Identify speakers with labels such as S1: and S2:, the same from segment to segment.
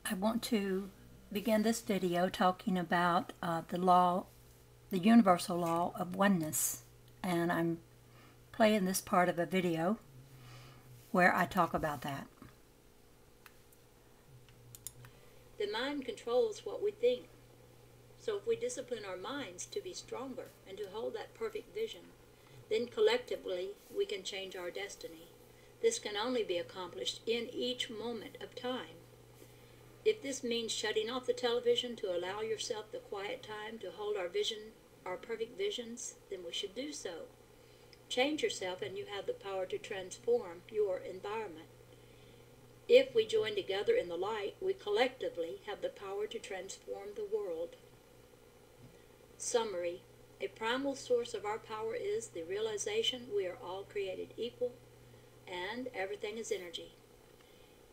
S1: I want to begin this video talking about the universal law of oneness, and I'm playing this part of a video where I talk about that.
S2: The mind controls what we think. So if we discipline our minds to be stronger and to hold that perfect vision, then collectively we can change our destiny. This can only be accomplished in each moment of time. If this means shutting off the television to allow yourself the quiet time to hold our perfect visions, then we should do so. Change yourself and you have the power to transform your environment. If we join together in the light, we collectively have the power to transform the world. Summary: a primal source of our power is the realization we are all created equal and everything is energy.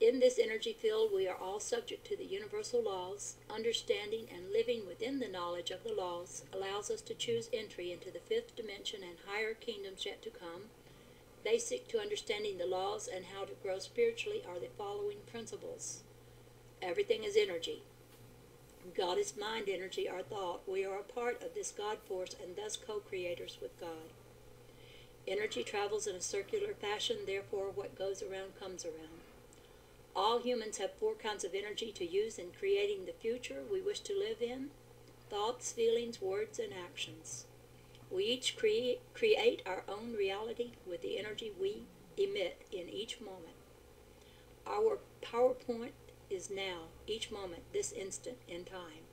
S2: In this energy field, we are all subject to the universal laws. Understanding and living within the knowledge of the laws allows us to choose entry into the fifth dimension and higher kingdoms yet to come. Basic to understanding the laws and how to grow spiritually are the following principles. Everything is energy. God is mind energy, our thought. We are a part of this God force and thus co-creators with God. Energy travels in a circular fashion, therefore what goes around comes around. All humans have four kinds of energy to use in creating the future we wish to live in: thoughts, feelings, words, and actions. We each create our own reality with the energy we emit in each moment. Our PowerPoint is now, each moment, this instant in time.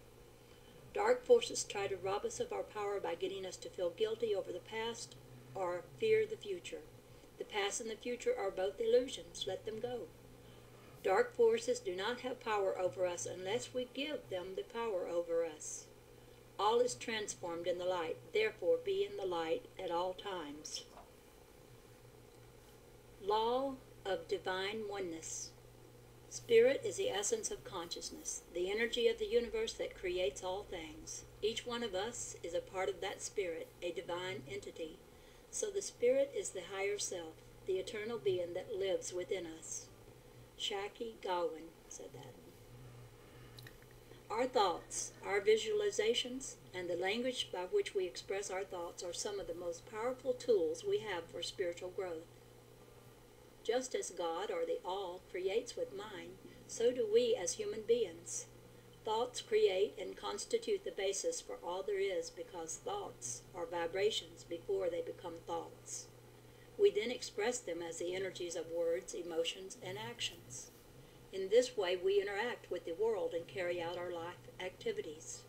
S2: Dark forces try to rob us of our power by getting us to feel guilty over the past or fear the future. The past and the future are both illusions. Let them go. Dark forces do not have power over us unless we give them the power over us. All is transformed in the light, therefore be in the light at all times. Law of Divine Oneness. Spirit is the essence of consciousness, the energy of the universe that creates all things. Each one of us is a part of that spirit, a divine entity. So the spirit is the higher self, the eternal being that lives within us. Shaki Gawain said that. Our thoughts, our visualizations, and the language by which we express our thoughts are some of the most powerful tools we have for spiritual growth. Just as God, or the All, creates with mind, so do we as human beings. Thoughts create and constitute the basis for all there is because thoughts are vibrations before they become thoughts. We then express them as the energies of words, emotions, and actions. In this way, we interact with the world and carry out our life activities.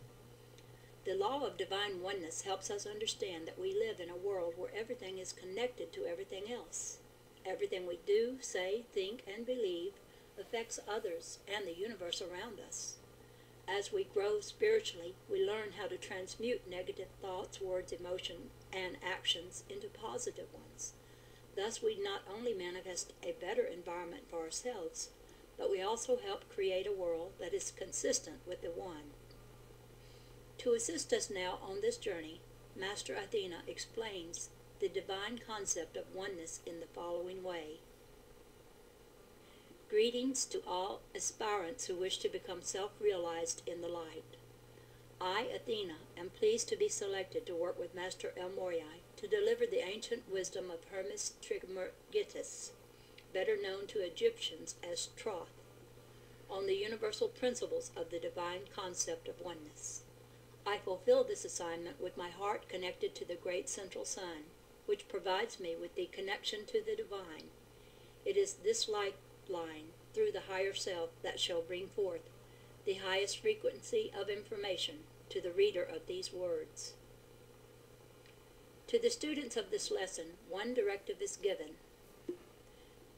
S2: The law of divine oneness helps us understand that we live in a world where everything is connected to everything else. Everything we do, say, think, and believe affects others and the universe around us. As we grow spiritually, we learn how to transmute negative thoughts, words, emotions, and actions into positive ones. Thus, we not only manifest a better environment for ourselves, but we also help create a world that is consistent with the One. To assist us now on this journey, Master Athena explains the divine concept of oneness in the following way. Greetings to all aspirants who wish to become self-realized in the light. I, Athena, am pleased to be selected to work with Master El Morya to deliver the ancient wisdom of Hermes Trismegistus, better known to Egyptians as Thoth, on the universal principles of the divine concept of oneness. I fulfill this assignment with my heart connected to the great central sun, which provides me with the connection to the divine. It is this lifeline through the higher self that shall bring forth the highest frequency of information to the reader of these words. To the students of this lesson, one directive is given.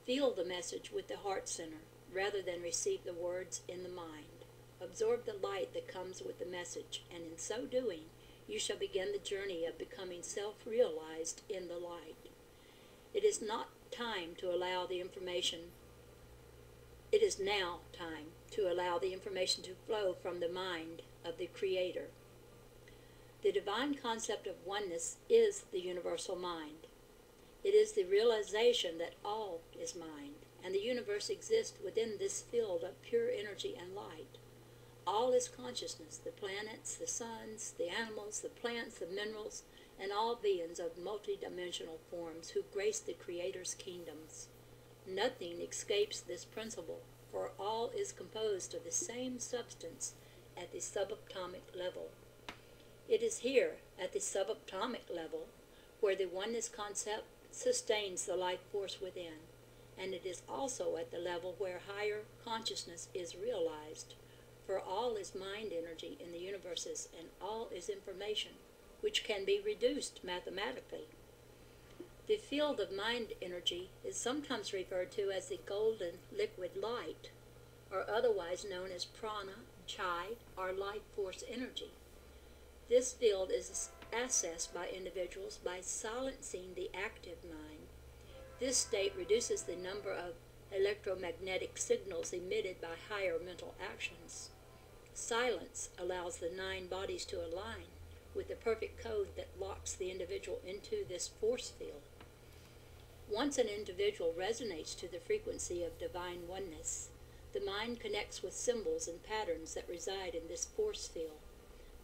S2: Feel the message with the heart center rather than receive the words in the mind. Absorb the light that comes with the message, and in so doing, you shall begin the journey of becoming self-realized in the light. It is now time to allow the information to flow from the mind of the Creator. The divine concept of oneness is the universal mind. It is the realization that all is mind, and the universe exists within this field of pure energy and light. All is consciousness, the planets, the suns, the animals, the plants, the minerals, and all beings of multidimensional forms who grace the Creator's kingdoms. Nothing escapes this principle, for all is composed of the same substance at the subatomic level. It is here, at the subatomic level, where the oneness concept sustains the life force within, and it is also at the level where higher consciousness is realized, for all is mind energy in the universes, and all is information, which can be reduced mathematically. The field of mind energy is sometimes referred to as the golden liquid light, or otherwise known as prana, chi, or life force energy. This field is accessed by individuals by silencing the active mind. This state reduces the number of electromagnetic signals emitted by higher mental actions. Silence allows the 9 bodies to align with the perfect code that locks the individual into this force field. Once an individual resonates to the frequency of divine oneness, the mind connects with symbols and patterns that reside in this force field.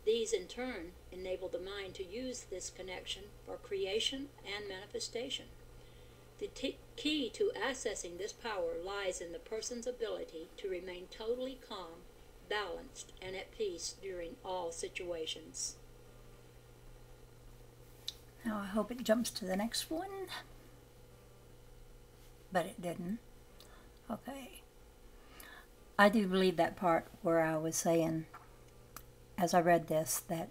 S2: These, in turn, enable the mind to use this connection for creation and manifestation. The key to accessing this power lies in the person's ability to remain totally calm, balanced, and at peace during all situations.
S1: Now I hope it jumps to the next one. But it didn't. Okay. I do believe that part where I was saying, as I read this, that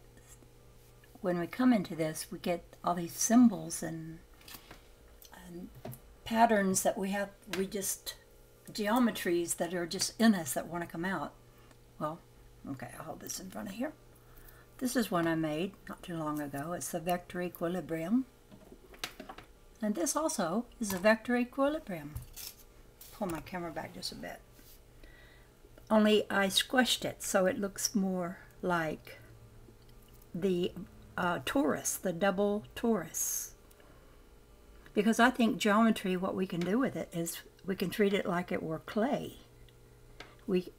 S1: when we come into this, we get all these symbols and patterns that we just geometries that are just in us that want to come out. Well, okay, I'll hold this in front of here. This is one I made not too long ago. It's the vector equilibrium. And this also is a vector equilibrium. Pull my camera back just a bit. Only I squished it so it looks more like the torus, the double torus. Because I think geometry, what we can do with it is we can treat it like it were clay.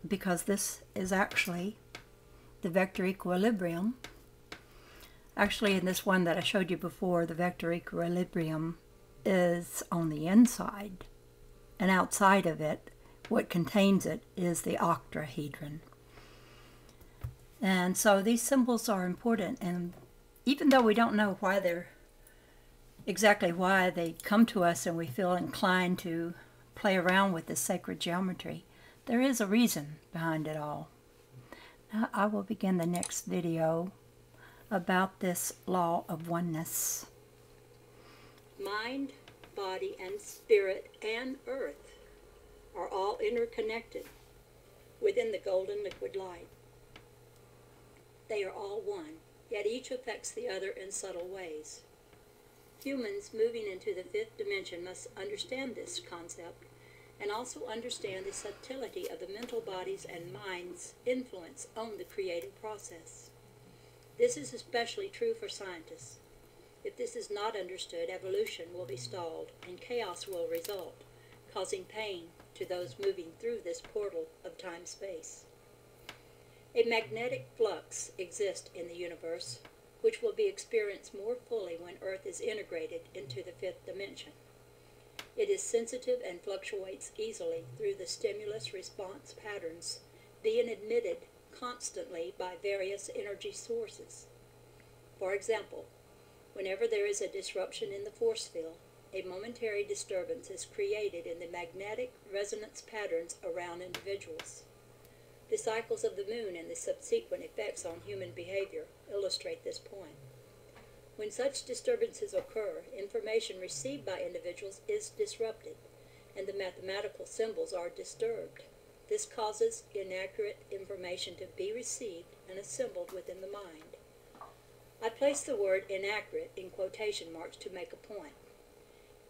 S1: Because this is actually the vector equilibrium. Actually, in this one that I showed you before, the vector equilibrium is on the inside, and outside of it, what contains it is the octahedron. And so these symbols are important, and even though we don't know why they're exactly why they come to us and we feel inclined to play around with this sacred geometry, there is a reason behind it all. Now I will begin the next video about this law of oneness.
S2: Mind, body, and spirit, and earth are all interconnected within the golden liquid light. They are all one, yet each affects the other in subtle ways. Humans moving into the 5th dimension must understand this concept and also understand the subtlety of the mental bodies and minds' influence on the creative process. This is especially true for scientists. If this is not understood, evolution will be stalled and chaos will result, causing pain to those moving through this portal of time-space. A magnetic flux exists in the universe, which will be experienced more fully when Earth is integrated into the 5th dimension. It is sensitive and fluctuates easily through the stimulus response patterns, being emitted constantly by various energy sources. For example, whenever there is a disruption in the force field, a momentary disturbance is created in the magnetic resonance patterns around individuals. The cycles of the moon and the subsequent effects on human behavior illustrate this point. When such disturbances occur, information received by individuals is disrupted, and the mathematical symbols are disturbed. This causes inaccurate information to be received and assembled within the mind. I place the word inaccurate in quotation marks to make a point.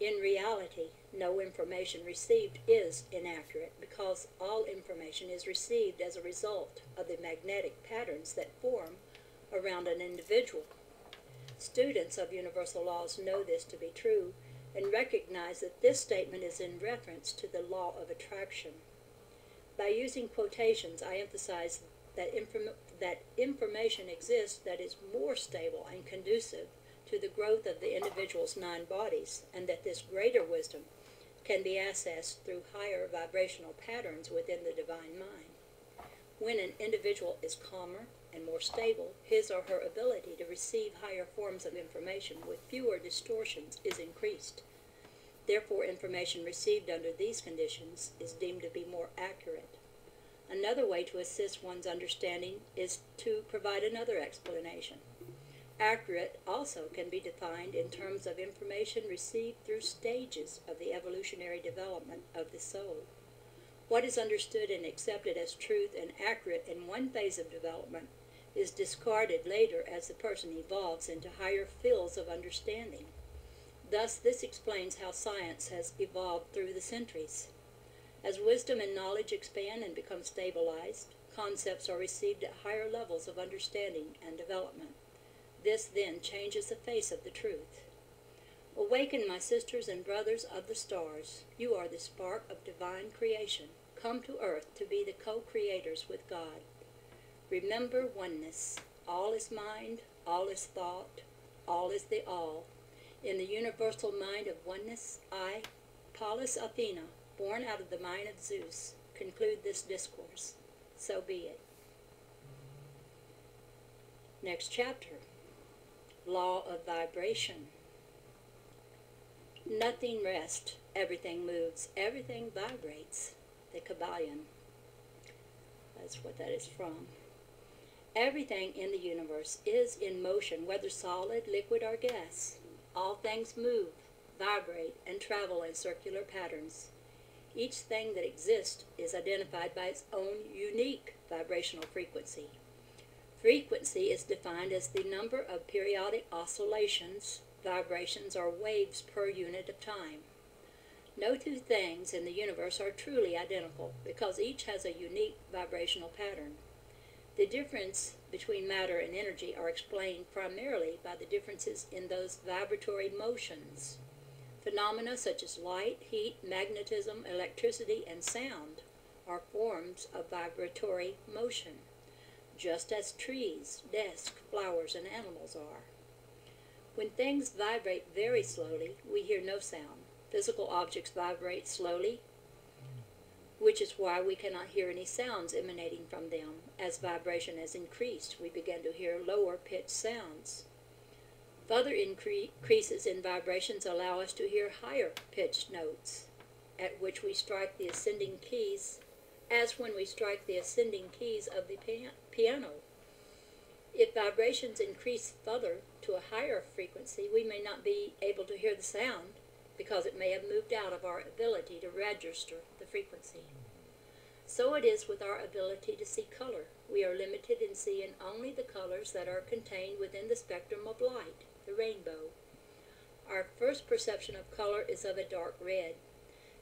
S2: In reality, no information received is inaccurate because all information is received as a result of the magnetic patterns that form around an individual. Students of universal laws know this to be true and recognize that this statement is in reference to the law of attraction. By using quotations, I emphasize that information exists that is more stable and conducive to the growth of the individual's 9 bodies, and that this greater wisdom can be accessed through higher vibrational patterns within the divine mind. When an individual is calmer and more stable, his or her ability to receive higher forms of information with fewer distortions is increased. Therefore, information received under these conditions is deemed to be more accurate. Another way to assist one's understanding is to provide another explanation. Accurate also can be defined in terms of information received through stages of the evolutionary development of the soul. What is understood and accepted as truth and accurate in one phase of development is discarded later as the person evolves into higher fields of understanding. Thus, this explains how science has evolved through the centuries. As wisdom and knowledge expand and become stabilized, concepts are received at higher levels of understanding and development. This then changes the face of the truth. Awaken, my sisters and brothers of the stars. You are the spark of divine creation, come to earth to be the co-creators with God. Remember oneness. All is mind, all is thought, all is the all. In the universal mind of oneness, I, Pallas Athena, born out of the mind of Zeus, conclude this discourse. So be it. Next chapter. Law of Vibration. Nothing rests, everything moves, everything vibrates. The Kabbalion. That's what that is from. Everything in the universe is in motion, whether solid, liquid, or gas. All things move, vibrate, and travel in circular patterns. Each thing that exists is identified by its own unique vibrational frequency. Frequency is defined as the number of periodic oscillations, vibrations, or waves per unit of time. No two things in the universe are truly identical because each has a unique vibrational pattern. The difference between matter and energy are explained primarily by the differences in those vibratory motions. Phenomena such as light, heat, magnetism, electricity, and sound are forms of vibratory motion, just as trees, desks, flowers, and animals are. When things vibrate very slowly, we hear no sound. Physical objects vibrate slowly, which is why we cannot hear any sounds emanating from them. As vibration has increased, we begin to hear lower-pitched sounds. Further increases in vibrations allow us to hear higher-pitched notes, at which we strike the ascending keys, as when we strike the ascending keys of the piano. If vibrations increase further to a higher frequency, we may not be able to hear the sound because it may have moved out of our ability to register the frequency. So it is with our ability to see color. We are limited in seeing only the colors that are contained within the spectrum of light, the rainbow. Our first perception of color is of a dark red.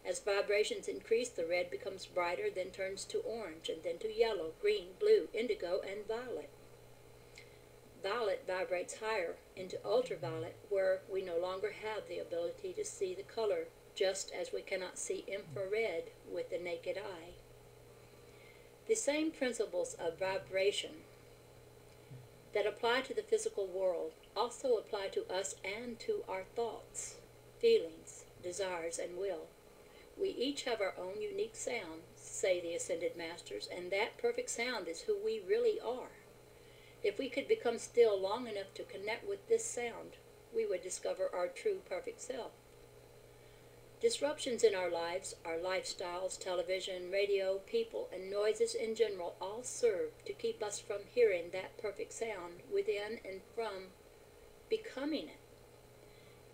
S2: As vibrations increase, the red becomes brighter, then turns to orange, and then to yellow, green, blue, indigo, and violet. Violet vibrates higher into ultraviolet, where we no longer have the ability to see the color, just as we cannot see infrared with the naked eye. The same principles of vibration that apply to the physical world also apply to us and to our thoughts, feelings, desires, and will. We each have our own unique sound, say the Ascended Masters, and that perfect sound is who we really are. If we could become still long enough to connect with this sound, we would discover our true perfect self. Disruptions in our lives, our lifestyles, television, radio, people, and noises in general all serve to keep us from hearing that perfect sound within and from becoming it.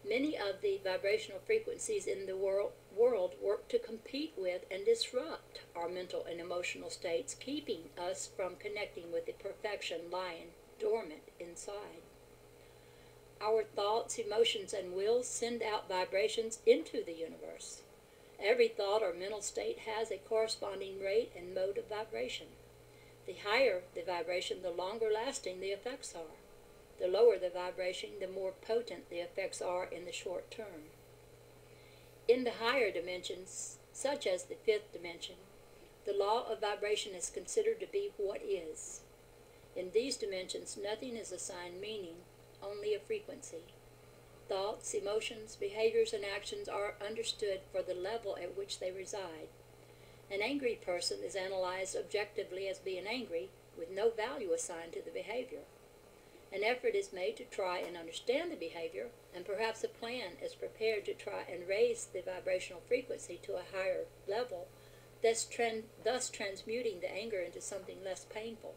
S2: Many of the vibrational frequencies in the world work to compete with and disrupt our mental and emotional states, keeping us from connecting with the perfection lying dormant inside. Our thoughts, emotions, and wills send out vibrations into the universe. Every thought or mental state has a corresponding rate and mode of vibration. The higher the vibration, the longer lasting the effects are. The lower the vibration, the more potent the effects are in the short term. In the higher dimensions, such as the fifth dimension, the law of vibration is considered to be what is. In these dimensions, nothing is assigned meaning, only a frequency. Thoughts, emotions, behaviors, and actions are understood for the level at which they reside. An angry person is analyzed objectively as being angry, with no value assigned to the behavior. An effort is made to try and understand the behavior, and perhaps a plan is prepared to try and raise the vibrational frequency to a higher level, thus transmuting the anger into something less painful.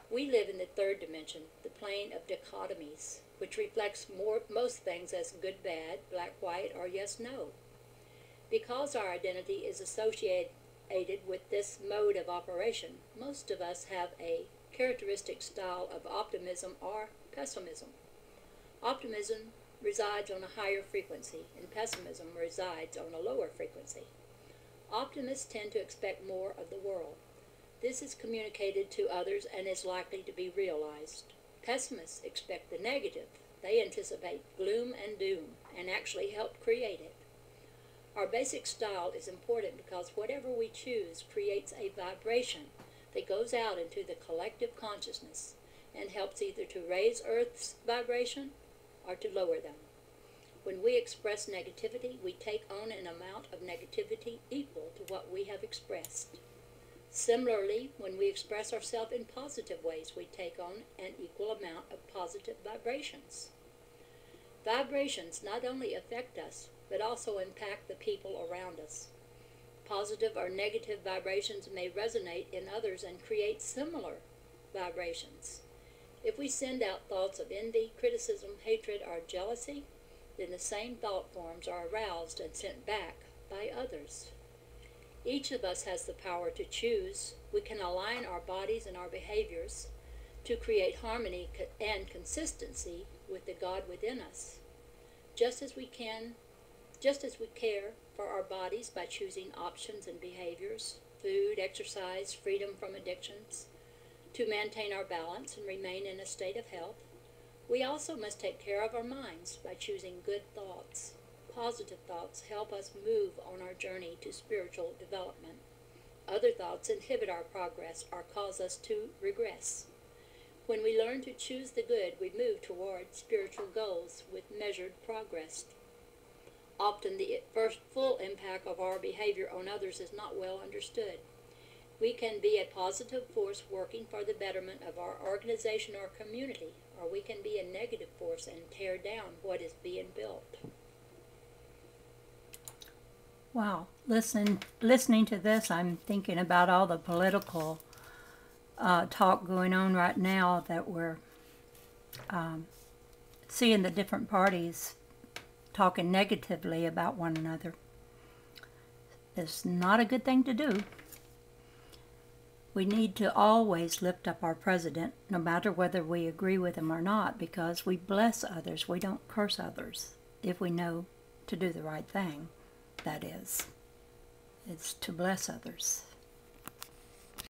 S2: We live in the third dimension, the plane of dichotomies, which reflects most things as good, bad, black, white, or yes, no. Because our identity is associated with this mode of operation, most of us have a characteristic style of optimism or pessimism. Optimism resides on a higher frequency, and pessimism resides on a lower frequency. Optimists tend to expect more of the world. This is communicated to others and is likely to be realized. Pessimists expect the negative. They anticipate gloom and doom and actually help create it. Our basic style is important because whatever we choose creates a vibration that goes out into the collective consciousness and helps either to raise Earth's vibration or to lower them. When we express negativity, we take on an amount of negativity equal to what we have expressed. Similarly, when we express ourselves in positive ways, we take on an equal amount of positive vibrations. Vibrations not only affect us, but also impact the people around us. Positive or negative vibrations may resonate in others and create similar vibrations. If we send out thoughts of envy, criticism, hatred, or jealousy, then the same thought forms are aroused and sent back by others. Each of us has the power to choose. We can align our bodies and our behaviors to create harmony and consistency with the God within us. Just as we care for our bodies by choosing options and behaviors, food, exercise, freedom from addictions, to maintain our balance and remain in a state of health, we also must take care of our minds by choosing good thoughts. Positive thoughts help us move on our journey to spiritual development. Other thoughts inhibit our progress or cause us to regress. When we learn to choose the good, we move toward spiritual goals with measured progress. Often the first full impact of our behavior on others is not well understood. We can be a positive force working for the betterment of our organization or community, or we can be a negative force and tear down what is being built.
S1: Wow, listening to this, I'm thinking about all the political talk going on right now, that we're seeing the different parties talking negatively about one another. It's not a good thing to do. We need to always lift up our president, no matter whether we agree with him or not, because we bless others. We don't curse others if we know to do the right thing. That is, it's to bless others.